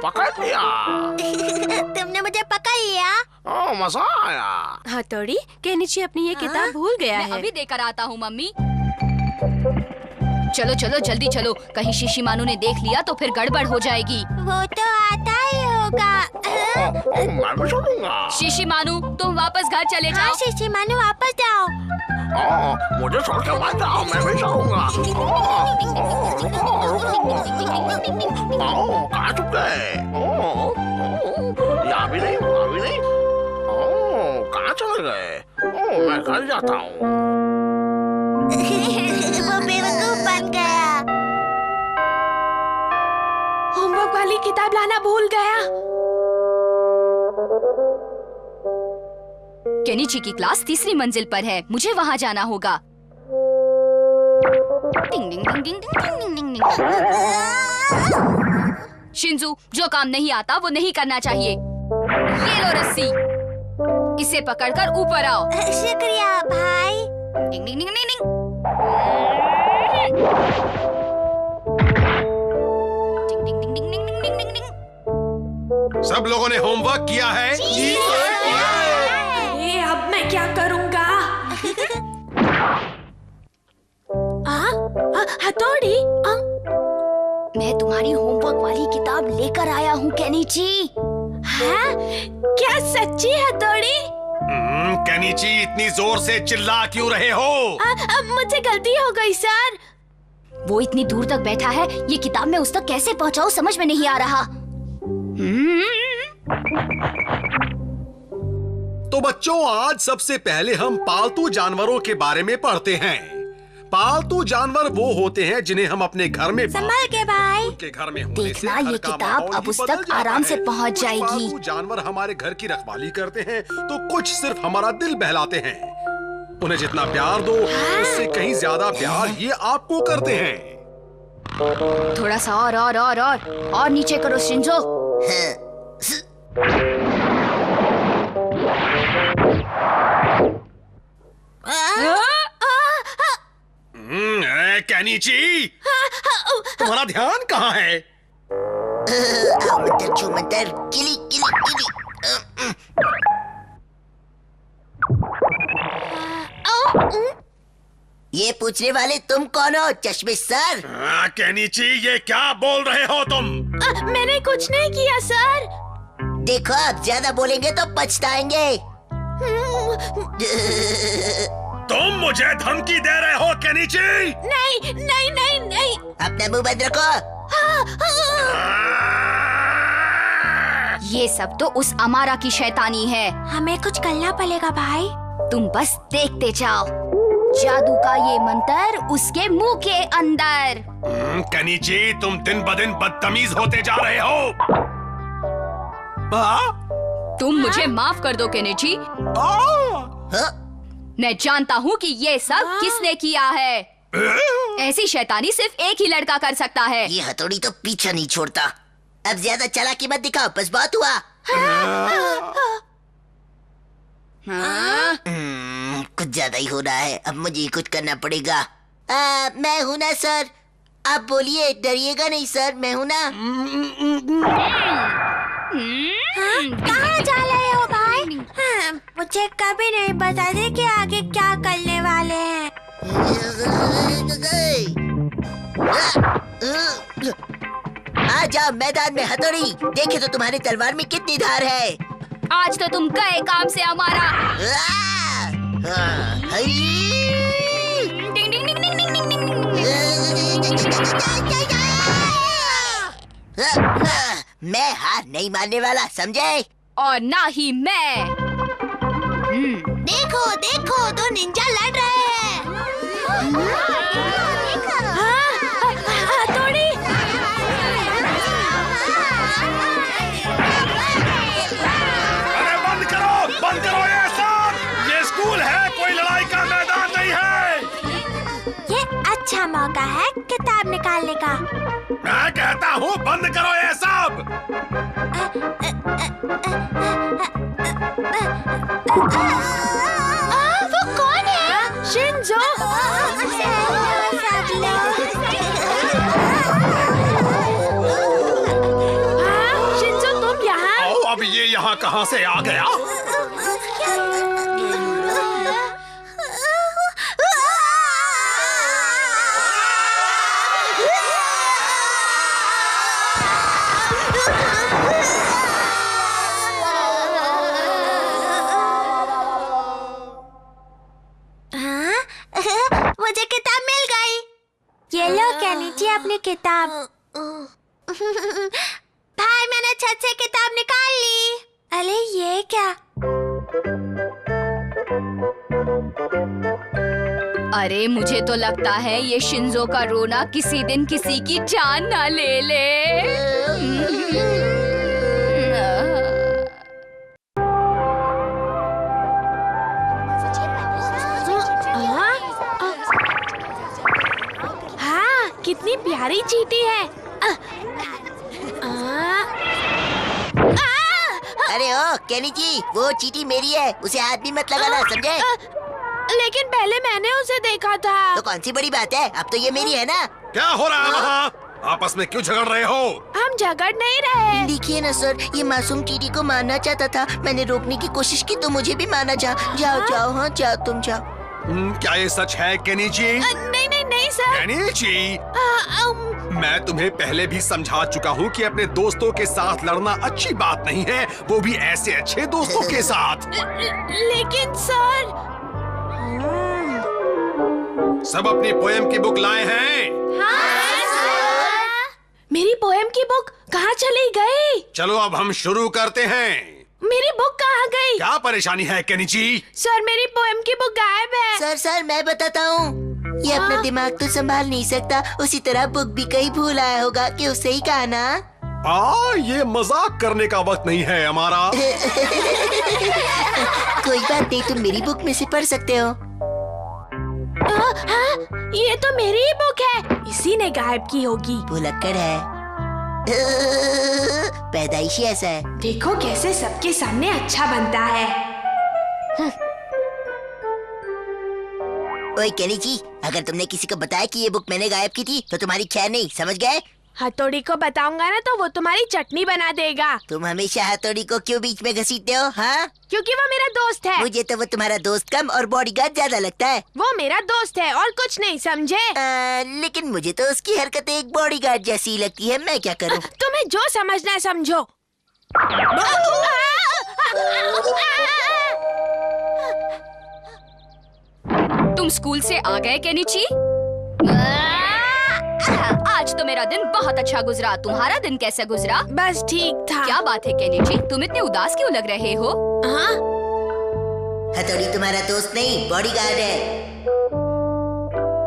पकड़ लिया। तुमने मुझे पकड़ लिया। मजा आया। हथौड़ी, केनिची अपनी ये किताब भूल गया मैं है। अभी देकर आता हूँ मम्मी। चलो चलो जल्दी चलो, कहीं शीशी मानू ने देख लिया तो फिर गड़बड़ हो जाएगी। वो तो आता ही होगा। मैं भी चलूंगा। शीशी मानू, तुम वापस घर चले हाँ जाओ। शीशी मानू वापस जाओ। मुझे छोड़ के मत जाओ, मैं भी जाऊंगा। कहाँ चुप गए? यहाँ भी नहीं, वहाँ भी नहीं। कहाँ चले गए? मैं घर जाता हूँ। वो बेवकूफ बन गया। होमवर्क वाली किताब लाना भूल गया। केनिची की क्लास तीसरी मंजिल पर है, मुझे वहाँ जाना होगा। डिंग डिंग डिंग डिंग डिंग डिंग डिंग। शिंजू, जो काम नहीं आता वो नहीं करना चाहिए। ये लो रस्सी, इसे पकड़कर ऊपर आओ। शुक्रिया भाई। डिंग डिंग डिंग डिंग डिंग। डिंग डिंग डिंग डिंग डिंग डिंग डिंग डिंग। सब लोगों ने होमवर्क किया है? जी सर। अरे अब मैं क्या करूँगा? हथौड़ी, मैं तुम्हारी होमवर्क वाली किताब लेकर आया हूँ केनिची। हाँ? क्या सच्ची हथौड़ी? केनिची, इतनी जोर से चिल्ला क्यों रहे हो? अब मुझे गलती हो गई सर। वो इतनी दूर तक बैठा है, ये किताब मैं उस तक कैसे पहुँचाऊँ समझ में नहीं आ रहा। तो बच्चों, आज सबसे पहले हम पालतू जानवरों के बारे में पढ़ते हैं। पालतू जानवर वो होते हैं जिन्हें हम अपने घर में संभाल के भाई। उनके घर में होने से देखना, घर ये का किताब माहौल अब ही उस बदल तक जाता आराम से है। पहुंच कुछ जाएगी। पालतू जानवर हमारे घर की रखवाली करते हैं तो कुछ सिर्फ हमारा दिल बहलाते हैं। उन्हें जितना प्यार दो उससे कहीं ज्यादा प्यार ये आपको करते हैं। थोड़ा सा और नीचे करो शिंजो। केनिची, तुम्हारा ध्यान कहाँ है? मंतर छू मंतर, किली किली किली। ये पूछने वाले तुम कौन हो चश्मे सर? केनिची, ये क्या बोल रहे हो तुम? मैंने कुछ नहीं किया सर। देखो, आप ज्यादा बोलेंगे तो पछताएंगे। तुम मुझे धमकी दे रहे हो केनिची? नहीं नहीं नहीं नहीं। अपना मुंह बंद रखो। ये सब तो उस अमारा की शैतानी है। हमें कुछ करना पड़ेगा भाई। तुम बस देखते जाओ, जादू का ये मंत्र उसके मुंह के अंदर। केनिची, तुम दिन ब दिन बदतमीज होते जा रहे हो। तुम मुझे माफ कर दो केनिची। मैं जानता हूँ कि ये सब किसने किया है। ऐसी शैतानी सिर्फ एक ही लड़का कर सकता है। ये हथौड़ी तो पीछा नहीं छोड़ता। अब ज्यादा चालाकी मत दिखाओ, बस बहुत हुआ। कुछ ज्यादा ही हो रहा है, अब मुझे कुछ करना पड़ेगा। मैं हूँ ना सर, आप बोलिए, डरिएगा नहीं सर, मैं हूँ ना। कहाँ जा रहे हो भाई? मुझे कभी नहीं बताते कि आगे क्या करने वाले हैं। आ जाओ मैदान में हथौड़ी, देखे तो तुम्हारी तलवार में कितनी धार है। आज तो तुम गए काम से हमारा। डिंग डिंग डिंग डिंग डिंग डिंग डिंग। मैं हार नहीं मानने वाला, समझे? और ना ही मैं। देखो देखो, दो निंजा लड़ रहे हैं। हथौड़ी, अरे बंद करो ये सब। ये स्कूल है, कोई लड़ाई का मैदान नहीं है। ये अच्छा मौका है किताब निकाल निकालने का। मैं कहता हूँ बंद करो ये सब। वो कौन है? शिंजो। शिंजो तुम यहाँ? अब ये यहाँ कहाँ से आ गया? मुझे किताब मिल गई। ये लो केनिची अपनी किताब। भाई मैंने छत से किताब निकाल ली। अरे ये क्या? अरे मुझे तो लगता है ये शिंजो का रोना किसी दिन किसी की जान ना ले ले। हाँ, कितनी प्यारी चींटी है। अरे ओ केनिची, वो चींटी मेरी है, उसे हाथ भी मत लगाना, समझे? लेकिन पहले मैंने उसे देखा था। तो कौन सी बड़ी बात है, अब तो ये मेरी है ना। क्या हो रहा है वहाँ? आपस में क्यों झगड़ रहे हो? हम झगड़ नहीं रहे। देखिए ना सर, ये मासूम चींटी को मारना चाहता था। मैंने रोकने की कोशिश की तो मुझे भी मारना चाहा। जाओ जाओ, हाँ जाओ, तुम जाओ। क्या ये सच है केनिची? नहीं नहीं नहीं सर। केनिची, मैं तुम्हें पहले भी समझा चुका हूँ कि अपने दोस्तों के साथ लड़ना अच्छी बात नहीं है, वो भी ऐसे अच्छे दोस्तों के साथ। लेकिन सर। सब अपनी पोएम की बुक लाए हैं? मेरी पोएम की बुक कहाँ चली गई? चलो अब हम शुरू करते हैं। मेरी बुक कहाँ गई? क्या परेशानी है केनिची? सर मेरी पोएम की बुक गायब है। सर मैं बताता हूँ। ये अपना दिमाग तो संभाल नहीं सकता, उसी तरह बुक भी कहीं भूल आया होगा कि उसे ही कहा ना। ये मजाक करने का वक्त नहीं है हमारा। कोई बात नहीं, तुम मेरी बुक में से पढ़ सकते हो। ये तो मेरी ही बुक है, इसी ने गायब की होगी। भुलक्कड़ है, पैदाइशी ऐसा है। देखो कैसे सबके सामने अच्छा बनता है। ओए केनिची, अगर तुमने किसी को बताया कि ये बुक मैंने गायब की थी तो तुम्हारी खैर नहीं, समझ गए? हथौड़ी को बताऊंगा ना तो वो तुम्हारी चटनी बना देगा। तुम हमेशा हथौड़ी को क्यों बीच में घसीटते हो? हाँ, क्योंकि वो मेरा दोस्त है। मुझे तो वो तुम्हारा दोस्त कम और बॉडीगार्ड ज्यादा लगता है। वो मेरा दोस्त है और कुछ नहीं, समझे? लेकिन मुझे तो उसकी हरकतें एक बॉडीगार्ड जैसी ही लगती है, मैं क्या करूं? तुम्हें जो समझना है समझो। तुम स्कूल से आ गए केनिची? आज तो मेरा दिन बहुत अच्छा गुजरा। तुम्हारा दिन कैसे गुजरा? बस ठीक था। क्या बात है केनिची, तुम इतने उदास क्यों लग रहे हो? हाँ? हथौड़ी तुम्हारा दोस्त नहीं, बॉडीगार्ड है।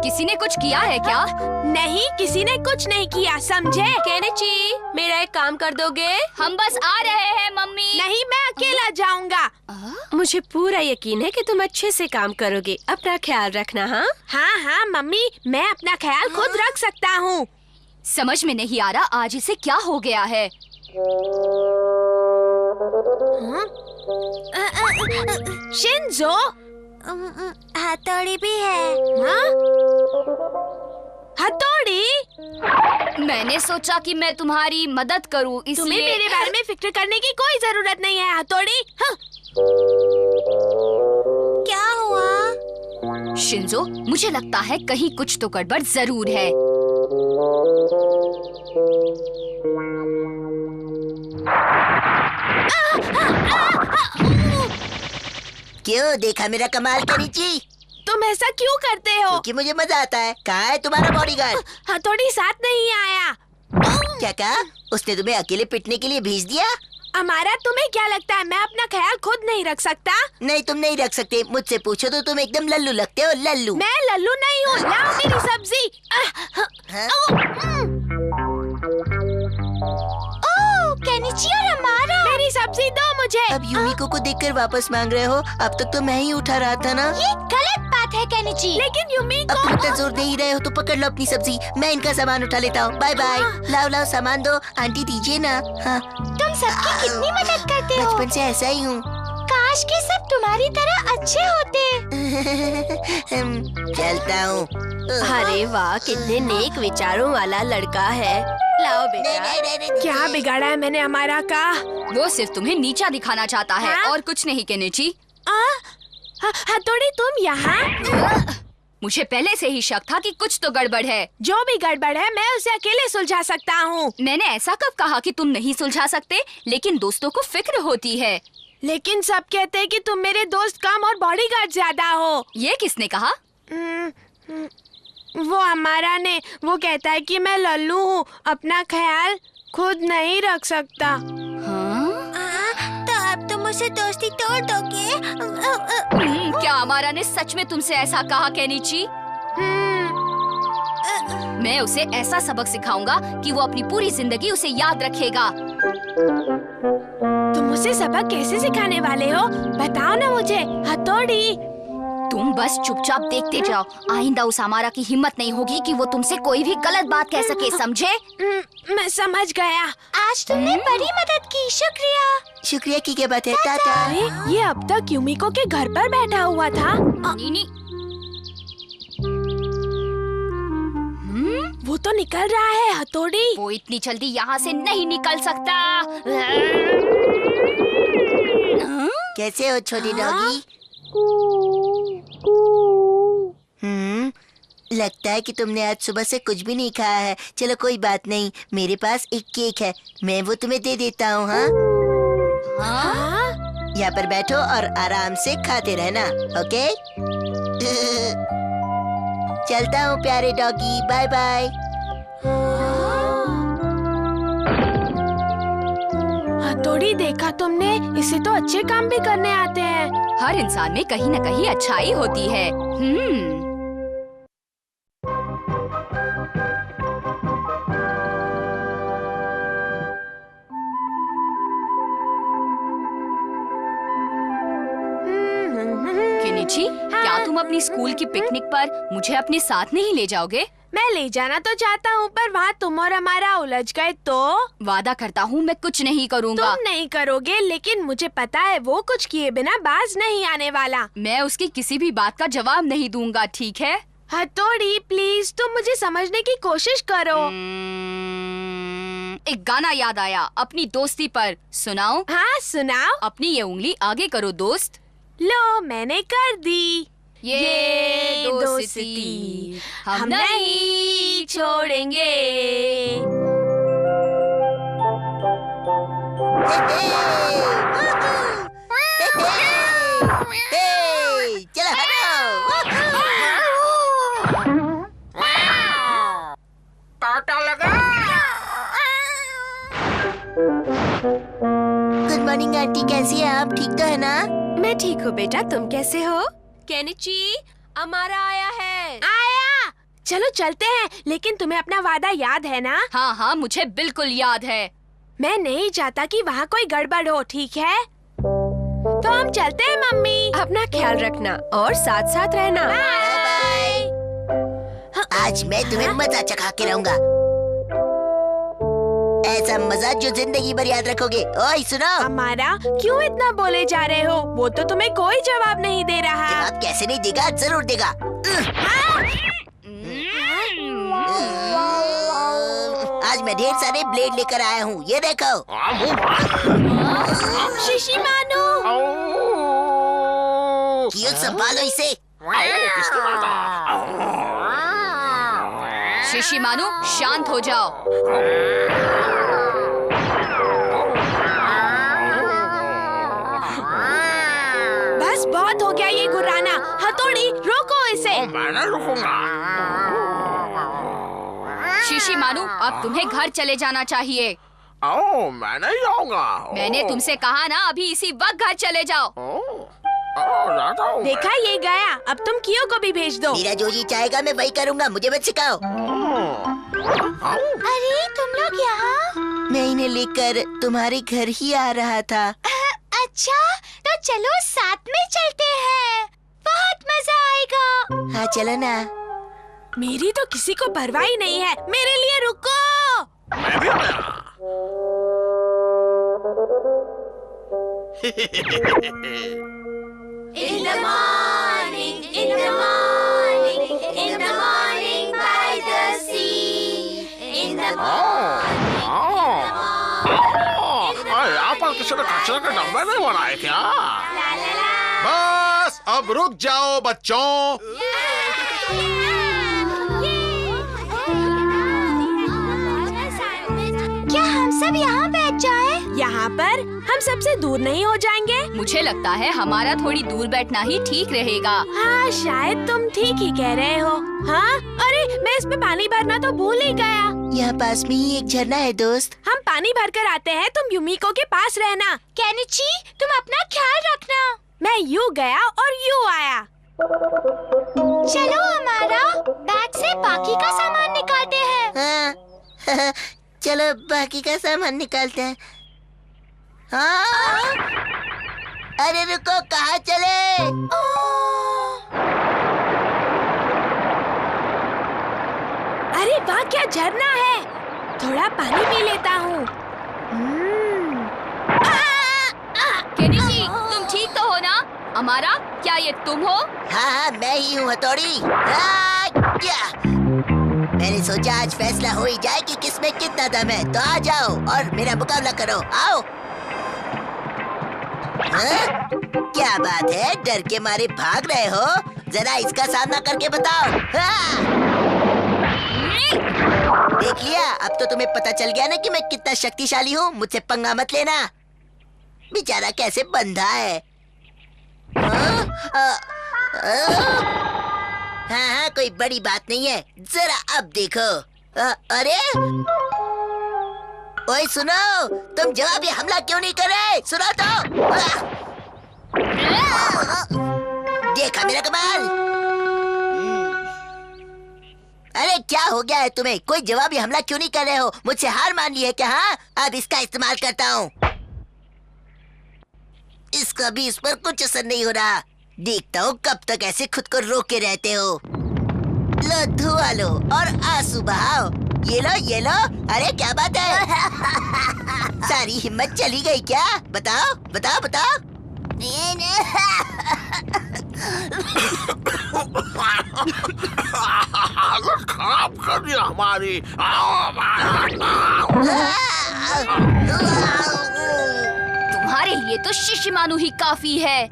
किसी ने कुछ किया है क्या? नहीं, किसी ने कुछ नहीं किया, समझे? केनिची, मेरा एक काम कर दोगे? हम बस आ रहे हैं मम्मी। नहीं, मैं अकेला जाऊंगा। मुझे पूरा यकीन है कि तुम अच्छे से काम करोगे। अपना ख्याल रखना। हाँ हाँ हाँ मम्मी, मैं अपना ख्याल खुद रख सकता हूँ। समझ में नहीं आ रहा आज इसे क्या हो गया है। शिंजो, हथौड़ी भी है। हाँ? हथौड़ी? मैंने सोचा कि मैं तुम्हारी मदद करूं, तुम्हें इसलिए मेरे बारे में फिक्र करने की कोई जरूरत नहीं है हथौड़ी। हाँ? क्या हुआ? शिंजो, मुझे लगता है कहीं कुछ तो गड़बड़ जरूर है। क्यों, देखा मेरा कमाल केनिची? तुम ऐसा क्यों करते हो? क्योंकि मुझे मजा आता है। कहाँ है तुम्हारा बॉडीगार्ड? हथौड़ी साथ नहीं आया। क्या कहा? उसने तुम्हें अकेले पिटने के लिए भेज दिया? हमारा तुम्हें क्या लगता है मैं अपना ख्याल खुद नहीं रख सकता? नहीं, तुम नहीं रख सकते। मुझसे पूछो तो तुम एकदम लल्लू लगते हो, लल्लू। मैं लल्लू नहीं हूँ। लाओ मेरी सब्जी। हाँ? ओह, केनिची और हमारा। मेरी सब्जी दो मुझे। अब यूमिको को देखकर वापस मांग रहे हो? अब तक तो मैं ही उठा रहा था ना। ये गलत बात है केनिची। लेकिन यूमिको। अब तुम इतना जोर दे ही रहे हो तो पकड़ लो अपनी सब्जी, मैं इनका सामान उठा लेता हूँ। Bye bye. लाओ लाओ सामान दो, आंटी दीजिए ना। हाँ, तुम सबकी कितनी मदद करते हो। बचपन से ऐसा ही हूँ। काश कि सब तुम्हारी तरह अच्छे होते। चलता हूँ। अरे वाह, कितने नेक विचारों वाला लड़का है। लाओ बेटा। क्या बिगाड़ा है मैंने अमारा का? वो सिर्फ तुम्हें नीचा दिखाना चाहता है हाँ? और कुछ नहीं केनिची। हथौड़ी तुम यहाँ? मुझे पहले से ही शक था कि कुछ तो गड़बड़ है। जो भी गड़बड़ है मैं उसे अकेले सुलझा सकता हूँ। मैंने ऐसा कब कहा कि तुम नहीं सुलझा सकते? लेकिन दोस्तों को फिक्र होती है। लेकिन सब कहते हैं कि तुम मेरे दोस्त कम और बॉडीगार्ड ज्यादा हो। ये किसने कहा? वो हमारा ने। वो कहता है कि मैं लल्लू हूँ, अपना ख्याल खुद नहीं रख सकता। हाँ? तो अब तुम मुझसे दोस्ती तोड़ दोगे? क्या हमारा ने सच में तुमसे ऐसा कहा केनिची? मैं उसे ऐसा सबक सिखाऊंगा कि वो अपनी पूरी जिंदगी उसे याद रखेगा। तुम उसे सबक कैसे सिखाने वाले हो? बताओ ना मुझे, हथौड़ी। तुम बस चुपचाप देखते जाओ। आइंदा उस हमारा की हिम्मत नहीं होगी कि वो तुमसे कोई भी गलत बात कह सके, समझे? मैं समझ गया। आज तुमने बड़ी मदद की, शुक्रिया। शुक्रिया की क्या बात है? टाटा। अरे ये अब तक यूमिको के घर पर बैठा हुआ था। नीनी। वो तो निकल रहा है, हथौड़ी। वो इतनी जल्दी यहाँ से नहीं निकल सकता। कैसे हो छोटी डॉगी? लगता है कि तुमने आज सुबह से कुछ भी नहीं खाया है। चलो कोई बात नहीं, मेरे पास एक केक है, मैं वो तुम्हें दे देता हूँ। हाँ, यहाँ पर बैठो और आराम से खाते रहना, ओके? चलता हूँ प्यारे डॉगी, बाय बाय। हथौड़ी, देखा तुमने? इसे तो अच्छे काम भी करने आते हैं। हर इंसान में कहीं न कहीं अच्छाई होती है। केनिची, क्या तुम अपनी स्कूल की पिकनिक पर मुझे अपने साथ नहीं ले जाओगे? मैं ले जाना तो चाहता हूँ, पर वहाँ तुम और हमारा उलझ गए तो? वादा करता हूँ मैं कुछ नहीं करूँगा। तुम नहीं करोगे, लेकिन मुझे पता है वो कुछ किए बिना बाज नहीं आने वाला। मैं उसकी किसी भी बात का जवाब नहीं दूंगा, ठीक है? हथौड़ी प्लीज, तुम मुझे समझने की कोशिश करो। एक गाना याद आया, अपनी दोस्ती पर। सुनाओ? हाँ सुनाओ। अपनी ये उंगली आगे करो दोस्त। लो मैंने कर दी। ये दोस्ती हम नहीं छोड़ेंगे। चलो काटा लगा। गुड मॉर्निंग आंटी, कैसी है आप? ठीक तो है ना? मैं ठीक हूँ बेटा, तुम कैसे हो? केनिची, हमारा आया है। आया। चलो चलते हैं, लेकिन तुम्हें अपना वादा याद है ना? हाँ हाँ, मुझे बिल्कुल याद है। मैं नहीं चाहता कि वहाँ कोई गड़बड़ हो, ठीक है? तो हम चलते हैं मम्मी। अपना ख्याल रखना और साथ साथ रहना। बाय। आज मैं तुम्हें मजा चखा के रहूंगा, ऐसा मजा जो जिंदगी भर याद रखोगे। ओए सुनो। हमारा क्यों इतना बोले जा रहे हो? वो तो तुम्हें कोई जवाब नहीं दे रहा। जवाब कैसे नहीं देगा? जरूर देगा। आज मैं ढेर सारे ब्लेड लेकर आया हूँ, ये देखो। शिशिमानु। क्यों संभालो इसे। शिशिमानु, शांत हो जाओ। बस बहुत हो गया ये गुर्राना। हथौड़ी रोको इसे। मैं नहीं रुकूंगा। शिशिमानु, अब तुम्हें घर चले जाना चाहिए। मैं नहीं जाऊंगा। मैंने तुमसे कहा ना, अभी इसी वक्त घर चले जाओ। जाता हूँ। देखा, ये गया। अब तुम कियो को भी भेज दो। मेरा जो जी चाहेगा मैं वही करूँगा, मुझे मत सिखाओ। अरे तुम लोग यहाँ? मैं इन्हें लेकर तुम्हारे घर ही आ रहा था। अच्छा, तो चलो साथ में चलते हैं। बहुत मजा आएगा। हाँ चलो ना। मेरी तो किसी को परवाह ही नहीं है। मेरे लिए रुको। मैं भी आया। In the morning, in the morning, in the morning by the sea. In the यहाँ पर किसी ने कचरे के डब्बे नहीं बनाए क्या? बस अब रुक जाओ बच्चों। क्या हम सब यहाँ बैठ जाए? यहाँ पर हम सबसे दूर नहीं हो जाएंगे? मुझे लगता है हमारा थोड़ी दूर बैठना ही ठीक रहेगा। हाँ शायद तुम ठीक ही कह रहे हो। हाँ अरे मैं इस पे पानी भरना तो भूल ही गया। यहाँ पास में ही एक झरना है दोस्त। हम पानी भर कर आते हैं, तुम यूमिको के पास रहना। केनिची, तुम अपना ख्याल रखना। मैं यूँ गया और यूँ आया। चलो हमारा बैग से बाकी का सामान निकालते हैं। हाँ चलो बाकी का सामान निकालते हैं। हाँ अरे रुको, कहाँ चले? अरे वाह क्या झरना है। थोड़ा पानी पी लेता हूँ। केनिची, तुम ठीक तो हो ना? हमारा, क्या ये तुम हो? हाँ हाँ मैं ही हूँ हथौड़ी। मैंने सोचा आज फैसला हो ही जाए कि किसमें कितना दम है। तो आ जाओ और मेरा मुकाबला करो, आओ। हाँ? क्या बात है, डर के मारे भाग रहे हो? जरा इसका सामना करके बताओ। हाँ? देख लिया, अब तो तुम्हें पता चल गया ना कि मैं कितना शक्तिशाली हूँ। मुझसे पंगा मत लेना। बेचारा कैसे बंधा है। हाँ कोई बड़ी बात नहीं है, जरा अब देखो। अरे ओए सुनो, तुम जवाबी हमला क्यों नहीं कर रहे? सुनो तो। देखा मेरा कमाल। अरे क्या हो गया है तुम्हें? कोई जवाबी हमला क्यों नहीं कर रहे हो? मुझसे हार मान ली है क्या? हाँ अब इसका इस्तेमाल करता हूँ। इसका भी इस पर कुछ असर नहीं हो रहा। देखता हूँ कब तक ऐसे खुद को रोके रहते हो। लो धुआं लो और आंसू बहाओ। ये लो ये लो। अरे क्या बात है? सारी हिम्मत चली गई क्या? बताओ बताओ बताओ। हालत खराब कर दिया हमारी। तुम्हारे लिए तो शिशिमानु ही काफी है।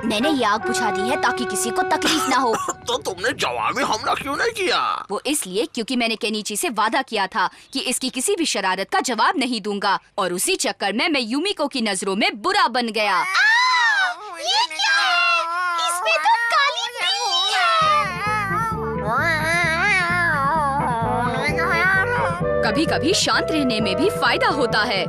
मैंने ये आग बुझा दी है ताकि किसी को तकलीफ ना हो। तो तुमने जवाबी हमला क्यों नहीं किया? वो इसलिए क्योंकि मैंने केनिची से वादा किया था कि इसकी किसी भी शरारत का जवाब नहीं दूंगा, और उसी चक्कर में मैं यूमिको की नजरों में बुरा बन गया। ये क्या है? इसमें तो काली बिल्ली है। कभी-कभी शांत रहने में भी फायदा होता है।